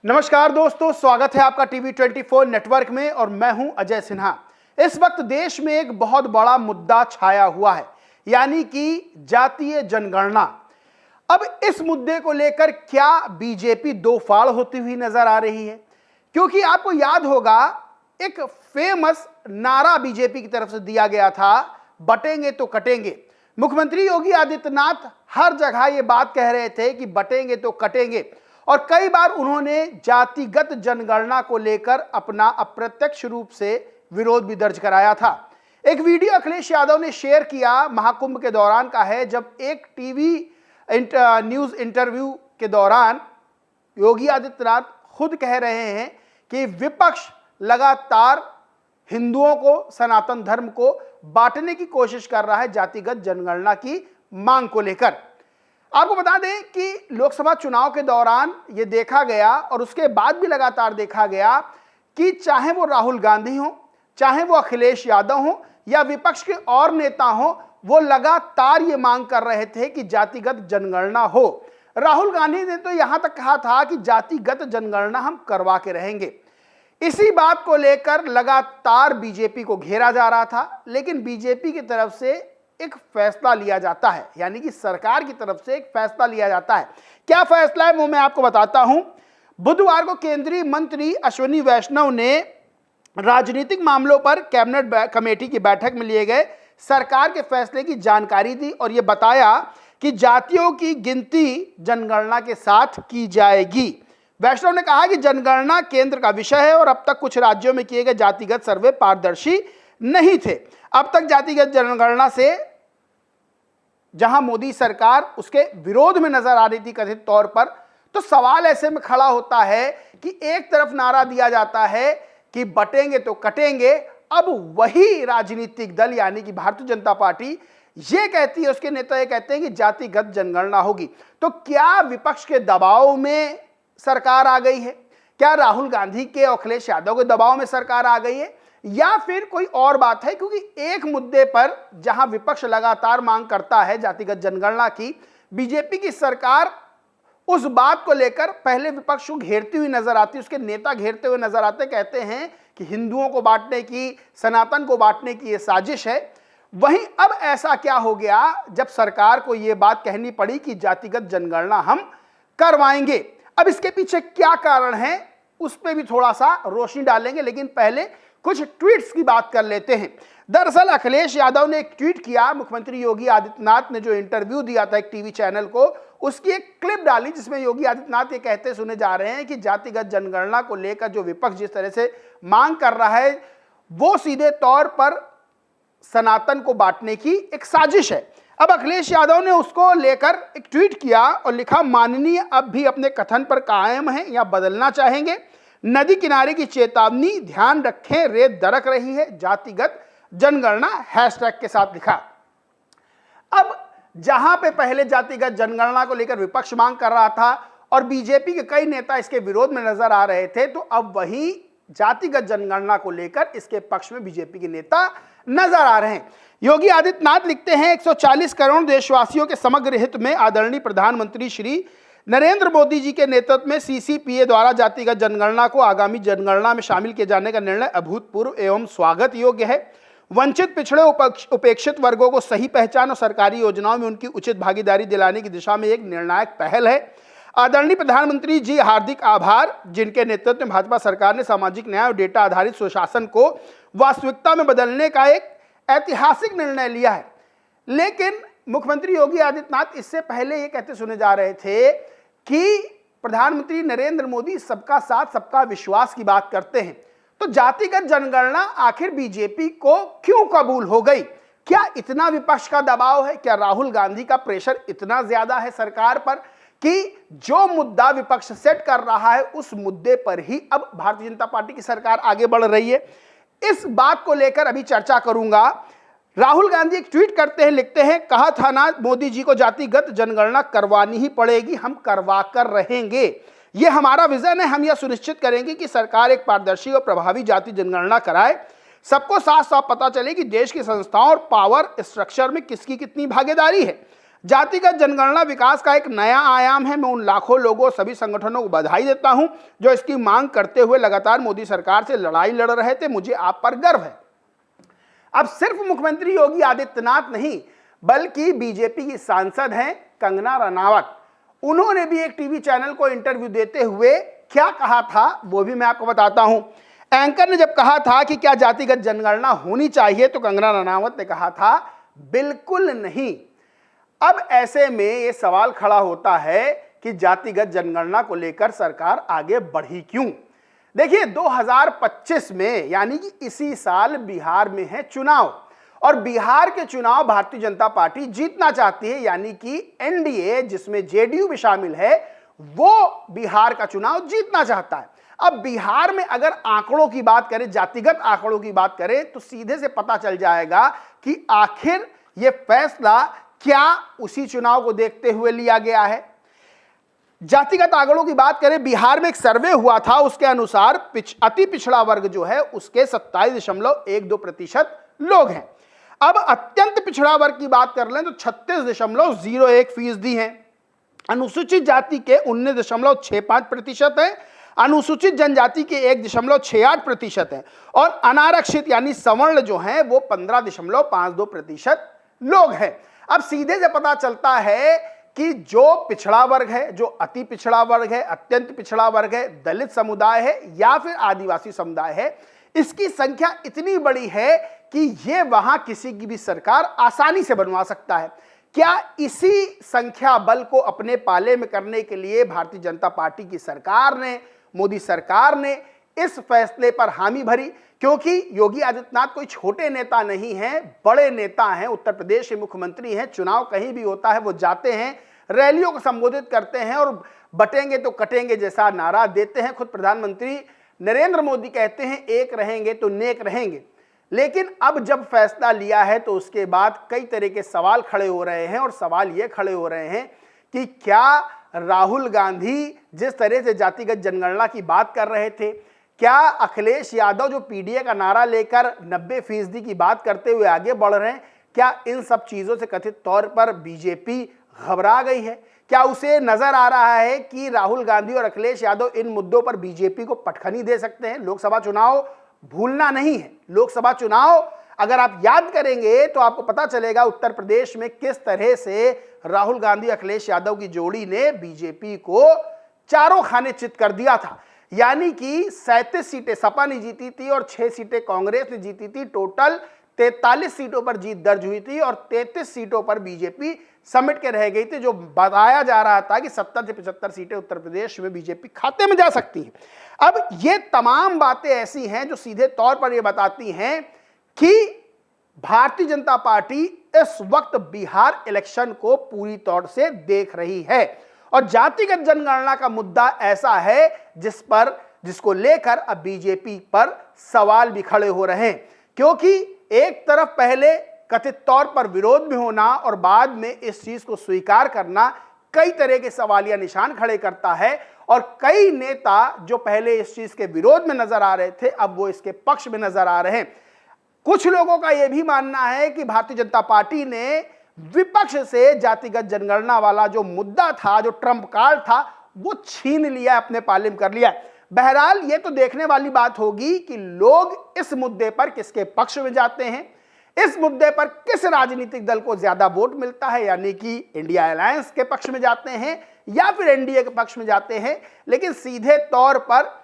नमस्कार दोस्तों, स्वागत है आपका टीवी 24 नेटवर्क में और मैं हूं अजय सिन्हा। इस वक्त देश में एक बहुत बड़ा मुद्दा छाया हुआ है, यानी कि जातीय जनगणना। अब इस मुद्दे को लेकर क्या बीजेपी दो फाड़ होती हुई नजर आ रही है? क्योंकि आपको याद होगा एक फेमस नारा बीजेपी की तरफ से दिया गया था, बटेंगे तो कटेंगे। मुख्यमंत्री योगी आदित्यनाथ हर जगह ये बात कह रहे थे कि बटेंगे तो कटेंगे, और कई बार उन्होंने जातिगत जनगणना को लेकर अपना अप्रत्यक्ष रूप से विरोध भी दर्ज कराया था। एक वीडियो अखिलेश यादव ने शेयर किया महाकुंभ के दौरान का है, जब एक टीवी न्यूज इंटरव्यू के दौरान योगी आदित्यनाथ खुद कह रहे हैं कि विपक्ष लगातार हिंदुओं को, सनातन धर्म को बांटने की कोशिश कर रहा है जातिगत जनगणना की मांग को लेकर। आपको बता दें कि लोकसभा चुनाव के दौरान यह देखा गया और उसके बाद भी लगातार देखा गया कि चाहे वो राहुल गांधी हो, चाहे वो अखिलेश यादव हो या विपक्ष के और नेता हो, वो लगातार ये मांग कर रहे थे कि जातिगत जनगणना हो। राहुल गांधी ने तो यहां तक कहा था कि जातिगत जनगणना हम करवा के रहेंगे। इसी बात को लेकर लगातार बीजेपी को घेरा जा रहा था, लेकिन बीजेपी की तरफ से एक फैसला लिया जाता है, यानी कि सरकार की तरफ से एक फैसला लिया जाता है। क्या फैसला है वो मैं आपको बताता हूं। बुधवार को केंद्रीय मंत्री अश्विनी वैष्णव ने राजनीतिक मामलों पर कैबिनेट कमेटी की बैठक में लिए गए सरकार के फैसले की जानकारी दी और यह बताया कि जातियों की गिनती जनगणना के साथ की जाएगी। वैष्णव ने कहा कि जनगणना केंद्र का विषय है और अब तक कुछ राज्यों में किए गए जातिगत सर्वे पारदर्शी नहीं थे। अब तक जातिगत जनगणना से जहां मोदी सरकार उसके विरोध में नजर आ रही थी कथित तौर पर, तो सवाल ऐसे में खड़ा होता है कि एक तरफ नारा दिया जाता है कि बटेंगे तो कटेंगे, अब वही राजनीतिक दल यानी कि भारतीय जनता पार्टी ये कहती है, उसके नेता ये कहते हैं कि जातिगत जनगणना होगी। तो क्या विपक्ष के दबाव में सरकार आ गई है? क्या राहुल गांधी के और अखिलेश यादव के दबाव में सरकार आ गई है, या फिर कोई और बात है? क्योंकि एक मुद्दे पर जहां विपक्ष लगातार मांग करता है जातिगत जनगणना की, बीजेपी की सरकार उस बात को लेकर पहले विपक्ष को घेरती हुई नजर आती है, उसके नेता घेरते हुए नजर आते, कहते हैं कि हिंदुओं को बांटने की, सनातन को बांटने की यह साजिश है। वहीं अब ऐसा क्या हो गया जब सरकार को यह बात कहनी पड़ी कि जातिगत जनगणना हम करवाएंगे? अब इसके पीछे क्या कारण है उस पर भी थोड़ा सा रोशनी डालेंगे, लेकिन पहले कुछ ट्वीट्स की बात कर लेते हैं। दरअसल अखिलेश यादव ने एक ट्वीट किया, मुख्यमंत्री योगी आदित्यनाथ ने जो इंटरव्यू दिया था एक टीवी चैनल को, उसकी एक क्लिप डाली जिसमें योगी आदित्यनाथ ये कहते सुने जा रहे हैं कि जातिगत जनगणना को लेकर जो विपक्ष जिस तरह से मांग कर रहा है वो सीधे तौर पर सनातन को बांटने की एक साजिश है। अब अखिलेश यादव ने उसको लेकर एक ट्वीट किया और लिखा, माननीय अब भी अपने कथन पर कायम हैं या बदलना चाहेंगे? नदी किनारे की चेतावनी, ध्यान रखें रेत दरक रही है, जातिगत जनगणना हैशटैग के साथ लिखा। अब जहां पे पहले जातिगत जनगणना को लेकर विपक्ष मांग कर रहा था और बीजेपी के कई नेता इसके विरोध में नजर आ रहे थे, तो अब वही जातिगत जनगणना को लेकर इसके पक्ष में बीजेपी के नेता नजर आ रहे हैं। योगी आदित्यनाथ लिखते हैं, 140 करोड़ देशवासियों के समग्र हित में आदरणीय प्रधानमंत्री श्री नरेंद्र मोदी जी के नेतृत्व में सीसीपीए द्वारा जातिगत जनगणना को आगामी जनगणना में शामिल किए जाने का निर्णय अभूतपूर्व एवं स्वागत योग्य है। वंचित, पिछड़े, उपेक्षित वर्गों को सही पहचान और सरकारी योजनाओं में उनकी उचित भागीदारी दिलाने की दिशा में एक निर्णायक पहल है। आदरणीय प्रधानमंत्री जी हार्दिक आभार, जिनके नेतृत्व में भाजपा सरकार ने सामाजिक न्याय और डेटा आधारित सुशासन को वास्तविकता में बदलने का एक ऐतिहासिक निर्णय लिया है। लेकिन मुख्यमंत्री योगी आदित्यनाथ इससे पहले ये कहते सुने जा रहे थे कि प्रधानमंत्री नरेंद्र मोदी सबका साथ सबका विश्वास की बात करते हैं। तो जातिगत जनगणना आखिर बीजेपी को क्यों कबूल हो गई? क्या इतना विपक्ष का दबाव है? क्या राहुल गांधी का प्रेशर इतना ज्यादा है सरकार पर कि जो मुद्दा विपक्ष सेट कर रहा है उस मुद्दे पर ही अब भारतीय जनता पार्टी की सरकार आगे बढ़ रही है? इस बात को लेकर अभी चर्चा करूंगा। राहुल गांधी एक ट्वीट करते हैं, लिखते हैं, कहा था ना मोदी जी को जातिगत जनगणना करवानी ही पड़ेगी, हम करवा कर रहेंगे। ये हमारा विजन है, हम यह सुनिश्चित करेंगे कि सरकार एक पारदर्शी और प्रभावी जाति जनगणना कराए, सबको साफ साफ पता चले कि देश की संस्थाओं और पावर स्ट्रक्चर में किसकी कितनी भागीदारी है। जातिगत जनगणना विकास का एक नया आयाम है। मैं उन लाखों लोगों, सभी संगठनों को बधाई देता हूं जो इसकी मांग करते हुए लगातार मोदी सरकार से लड़ाई लड़ रहे थे। मुझे आप पर गर्व है। अब सिर्फ मुख्यमंत्री योगी आदित्यनाथ नहीं, बल्कि बीजेपी की सांसद हैं कंगना रनावत, उन्होंने भी एक टीवी चैनल को इंटरव्यू देते हुए क्या कहा था वो भी मैं आपको बताता हूं। एंकर ने जब कहा था कि क्या जातिगत जनगणना होनी चाहिए, तो कंगना रनावत ने कहा था बिल्कुल नहीं। अब ऐसे में ये सवाल खड़ा होता है कि जातिगत जनगणना को लेकर सरकार आगे बढ़ी क्यों। देखिए 2025 में यानी कि इसी साल बिहार में है चुनाव, और बिहार के चुनाव भारतीय जनता पार्टी जीतना चाहती है, यानी कि एनडीए जिसमें जेडीयू भी शामिल है वो बिहार का चुनाव जीतना चाहता है। अब बिहार में अगर आंकड़ों की बात करें, जातिगत आंकड़ों की बात करें, तो सीधे से पता चल जाएगा कि आखिर यह फैसला क्या उसी चुनाव को देखते हुए लिया गया है। जातिगत आंकड़ों की बात करें, बिहार में एक सर्वे हुआ था, उसके अनुसार अति पिछड़ा वर्ग जो है उसके 27.12% लोग हैं। अब अत्यंत पिछड़ा वर्ग की बात कर लें तो 36.01% है। अनुसूचित जाति के 19.65% है, अनुसूचित जनजाति के 1.68% है, और अनारक्षित यानी सवर्ण जो है वो 15.52% लोग हैं। अब सीधे से पता चलता है कि जो पिछड़ा वर्ग है, जो अति पिछड़ा वर्ग है, अत्यंत पिछड़ा वर्ग है, दलित समुदाय है या फिर आदिवासी समुदाय है, इसकी संख्या इतनी बड़ी है कि ये वहां किसी की भी सरकार आसानी से बनवा सकता है। क्या इसी संख्या बल को अपने पाले में करने के लिए भारतीय जनता पार्टी की सरकार ने, मोदी सरकार ने इस फैसले पर हामी भरी? क्योंकि योगी आदित्यनाथ कोई छोटे नेता नहीं हैं, बड़े नेता हैं, उत्तर प्रदेश के मुख्यमंत्री हैं। चुनाव कहीं भी होता है वो जाते हैं, रैलियों को संबोधित करते हैं और बटेंगे तो कटेंगे जैसा नारा देते हैं। खुद प्रधानमंत्री नरेंद्र मोदी कहते हैं एक रहेंगे तो नेक रहेंगे। लेकिन अब जब फैसला लिया है तो उसके बाद कई तरह के सवाल खड़े हो रहे हैं, और सवाल ये खड़े हो रहे हैं कि क्या राहुल गांधी जिस तरह से जातिगत जनगणना की बात कर रहे थे, क्या अखिलेश यादव जो पीडीए का नारा लेकर 90% की बात करते हुए आगे बढ़ रहे हैं, क्या इन सब चीजों से कथित तौर पर बीजेपी घबरा गई है? क्या उसे नजर आ रहा है कि राहुल गांधी और अखिलेश यादव इन मुद्दों पर बीजेपी को पटखनी दे सकते हैं? लोकसभा चुनाव भूलना नहीं है। लोकसभा चुनाव अगर आप याद करेंगे तो आपको पता चलेगा उत्तर प्रदेश में किस तरह से राहुल गांधी अखिलेश यादव की जोड़ी ने बीजेपी को चारों खाने चित कर दिया था। यानी कि 37 सीटें सपा ने जीती थी और 6 सीटें कांग्रेस ने जीती थी। टोटल 43 सीटों पर जीत दर्ज हुई थी और 33 सीटों पर बीजेपी समेट के रह गई थी, जो बताया जा रहा था कि 70 से 75 सीटें उत्तर प्रदेश में बीजेपी खाते में जा सकती है। अब ये तमाम बातें ऐसी हैं जो सीधे तौर पर ये बताती हैं कि भारतीय जनता पार्टी इस वक्त बिहार इलेक्शन को पूरी तौर से देख रही है, और जातिगत जनगणना का मुद्दा ऐसा है जिसको लेकर अब बीजेपी पर सवाल भी खड़े हो रहे हैं। क्योंकि एक तरफ पहले कथित तौर पर विरोध में होना और बाद में इस चीज को स्वीकार करना कई तरह के सवालिया निशान खड़े करता है, और कई नेता जो पहले इस चीज के विरोध में नजर आ रहे थे अब वो इसके पक्ष में नजर आ रहे हैं। कुछ लोगों का यह भी मानना है कि भारतीय जनता पार्टी ने विपक्ष से जातिगत जनगणना वाला जो मुद्दा था, जो ट्रम्प कार्ड था, वो छीन लिया, अपने पाले में कर लिया। बहरहाल ये तो देखने वाली बात होगी कि लोग इस मुद्दे पर किसके पक्ष में जाते हैं, इस मुद्दे पर किस राजनीतिक दल को ज्यादा वोट मिलता है, यानी कि इंडिया अलायंस के पक्ष में जाते हैं या फिर एनडीए के पक्ष में जाते हैं। लेकिन सीधे तौर पर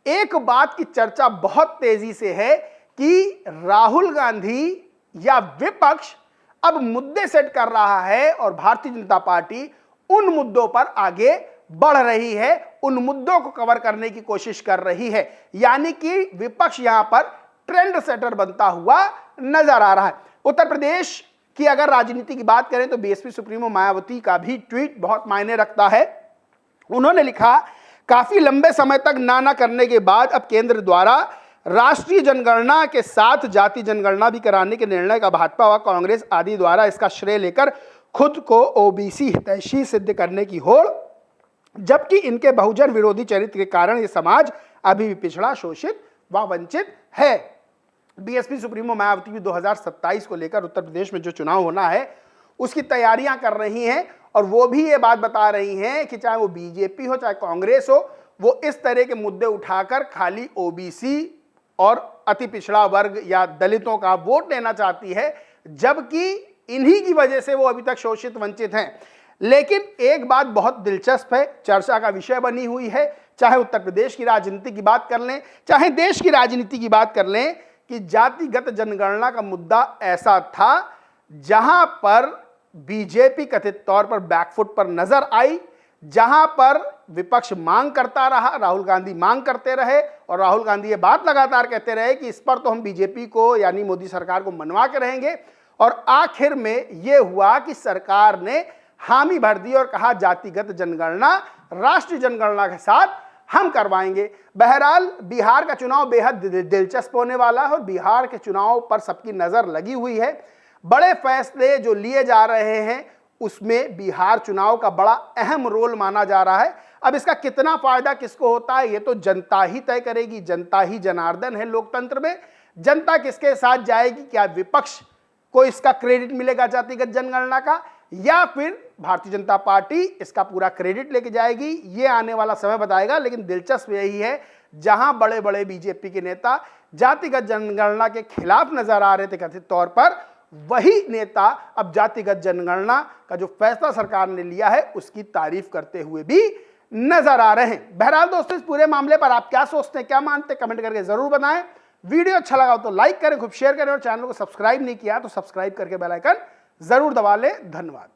एक बात की चर्चा बहुत तेजी से है कि राहुल गांधी या विपक्ष अब मुद्दे सेट कर रहा है और भारतीय जनता पार्टी उन मुद्दों पर आगे बढ़ रही है, उन मुद्दों को कवर करने की कोशिश कर रही है। यानी कि विपक्ष यहां पर ट्रेंड सेटर बनता हुआ नजर आ रहा है। उत्तर प्रदेश की अगर राजनीति की बात करें तो बीएसपी सुप्रीमो मायावती का भी ट्वीट बहुत मायने रखता है। उन्होंने लिखा, काफी लंबे समय तक ना करने के बाद अब केंद्र द्वारा राष्ट्रीय जनगणना के साथ जाति जनगणना भी कराने के निर्णय का भाजपा व कांग्रेस आदि द्वारा इसका श्रेय लेकर खुद को ओबीसी हितैषी सिद्ध करने की होड़, जबकि इनके बहुजन विरोधी चरित्र के कारण ये समाज अभी भी पिछड़ा, शोषित व वंचित है। बीएसपी सुप्रीमो मायावती भी 2027 को लेकर उत्तर प्रदेश में जो चुनाव होना है उसकी तैयारियां कर रही हैं और वो भी ये बात बता रही हैं कि चाहे वो बीजेपी हो चाहे कांग्रेस हो, वो इस तरह के मुद्दे उठाकर खाली ओबीसी और अति पिछड़ा वर्ग या दलितों का वोट लेना चाहती है, जबकि इन्हीं की वजह से वो अभी तक शोषित वंचित हैं। लेकिन एक बात बहुत दिलचस्प है, चर्चा का विषय बनी हुई है, चाहे उत्तर प्रदेश की राजनीति की बात कर लें चाहे देश की राजनीति की बात कर लें, कि जातिगत जनगणना का मुद्दा ऐसा था जहां पर बीजेपी कथित तौर पर बैकफुट पर नजर आई, जहां पर विपक्ष मांग करता रहा, राहुल गांधी मांग करते रहे और राहुल गांधी ये बात लगातार कहते रहे कि इस पर तो हम बीजेपी को यानी मोदी सरकार को मनवा के रहेंगे। और आखिर में यह हुआ कि सरकार ने हामी भर दी और कहा जातिगत जनगणना राष्ट्रीय जनगणना के साथ हम करवाएंगे। बहरहाल बिहार का चुनाव बेहद दिलचस्प होने वाला है और बिहार के चुनाव पर सबकी नजर लगी हुई है। बड़े फैसले जो लिए जा रहे हैं उसमें बिहार चुनाव का बड़ा अहम रोल माना जा रहा है। अब इसका कितना फायदा किसको होता है ये तो जनता ही तय करेगी। जनता ही जनार्दन है लोकतंत्र में। जनता किसके साथ जाएगी, क्या विपक्ष को इसका क्रेडिट मिलेगा जातिगत जनगणना का, या फिर भारतीय जनता पार्टी इसका पूरा क्रेडिट लेके जाएगी, ये आने वाला समय बताएगा। लेकिन दिलचस्प यही है, जहां बड़े बड़े बीजेपी के नेता जातिगत जनगणना के खिलाफ नजर आ रहे थे कथित तौर पर, वही नेता अब जातिगत जनगणना का जो फैसला सरकार ने लिया है उसकी तारीफ करते हुए भी नजर आ रहे हैं। बहरहाल दोस्तों, इस पूरे मामले पर आप क्या सोचते हैं, क्या मानते हैं, कमेंट करके जरूर बताएं। वीडियो अच्छा लगा तो लाइक करें, खूब शेयर करें और चैनल को सब्सक्राइब नहीं किया तो सब्सक्राइब करके बेल आइकन जरूर दबा लें। धन्यवाद।